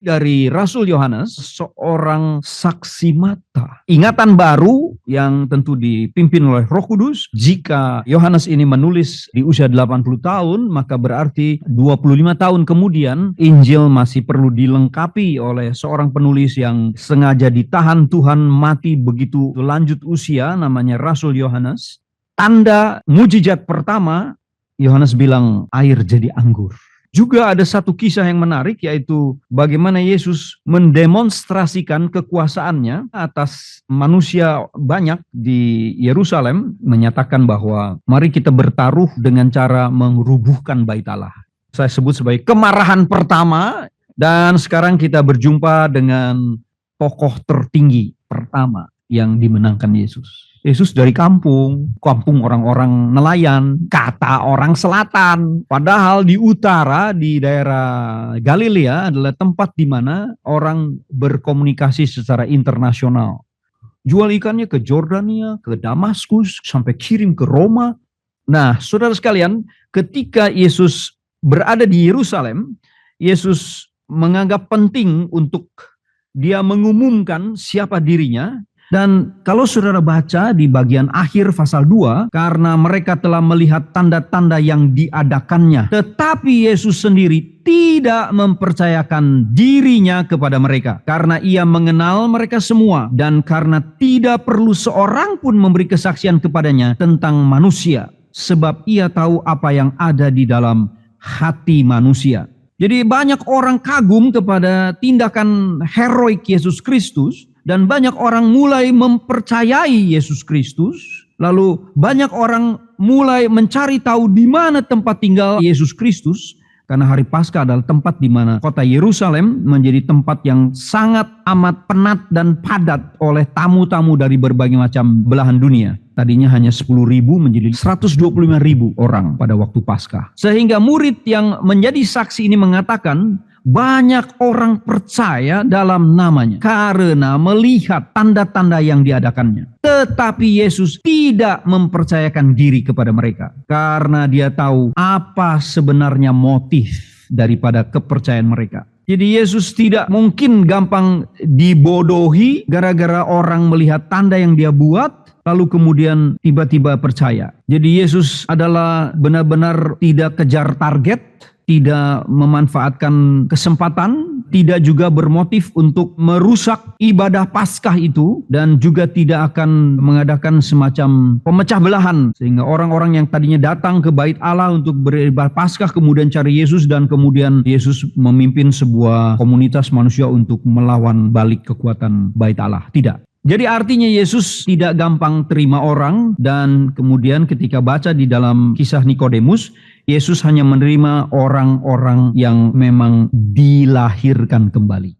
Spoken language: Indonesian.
dari Rasul Yohanes, seorang saksi mata. Ingatan baru yang tentu dipimpin oleh Roh Kudus. Jika Yohanes ini menulis di usia 80 tahun, maka berarti 25 tahun kemudian Injil masih perlu dilengkapi oleh seorang penulis yang sengaja ditahan Tuhan mati begitu lanjut usia, namanya Rasul Yohanes. Tanda mujizat pertama, Yohanes bilang air jadi anggur. Juga ada satu kisah yang menarik, yaitu bagaimana Yesus mendemonstrasikan kekuasaannya atas manusia banyak di Yerusalem, menyatakan bahwa mari kita bertaruh dengan cara merubuhkan bait Allah. Saya sebut sebagai kemarahan pertama, dan sekarang kita berjumpa dengan tokoh tertinggi pertama yang dimenangkan Yesus. Yesus dari kampung orang-orang nelayan, kata orang selatan. Padahal di utara, di daerah Galilea adalah tempat di mana orang berkomunikasi secara internasional. Jual ikannya ke Jordania, ke Damaskus, sampai kirim ke Roma. Nah, saudara sekalian, ketika Yesus berada di Yerusalem, Yesus menganggap penting untuk dia mengumumkan siapa dirinya. Dan kalau saudara baca di bagian akhir pasal 2, karena mereka telah melihat tanda-tanda yang diadakannya, tetapi Yesus sendiri tidak mempercayakan dirinya kepada mereka, karena ia mengenal mereka semua, dan karena tidak perlu seorang pun memberi kesaksian kepadanya tentang manusia, sebab ia tahu apa yang ada di dalam hati manusia. Jadi banyak orang kagum kepada tindakan heroik Yesus Kristus, dan banyak orang mulai mempercayai Yesus Kristus. Lalu banyak orang mulai mencari tahu di mana tempat tinggal Yesus Kristus. Karena hari Paskah adalah tempat di mana kota Yerusalem menjadi tempat yang sangat amat penat dan padat oleh tamu-tamu dari berbagai macam belahan dunia. Tadinya hanya 10.000 menjadi 125.000 orang pada waktu Paskah. Sehingga murid yang menjadi saksi ini mengatakan, banyak orang percaya dalam namanya karena melihat tanda-tanda yang diadakannya. Tetapi Yesus tidak mempercayakan diri kepada mereka karena dia tahu apa sebenarnya motif daripada kepercayaan mereka. Jadi Yesus tidak mungkin gampang dibodohi gara-gara orang melihat tanda yang dia buat lalu kemudian tiba-tiba percaya. Jadi Yesus adalah benar-benar tidak kejar target, tidak memanfaatkan kesempatan, tidak juga bermotif untuk merusak ibadah Paskah itu, dan juga tidak akan mengadakan semacam pemecah belahan sehingga orang-orang yang tadinya datang ke bait Allah untuk beribadah Paskah kemudian cari Yesus, dan kemudian Yesus memimpin sebuah komunitas manusia untuk melawan balik kekuatan bait Allah. Tidak. Jadi artinya Yesus tidak gampang terima orang, dan kemudian ketika baca di dalam kisah Nikodemus, Yesus hanya menerima orang-orang yang memang dilahirkan kembali.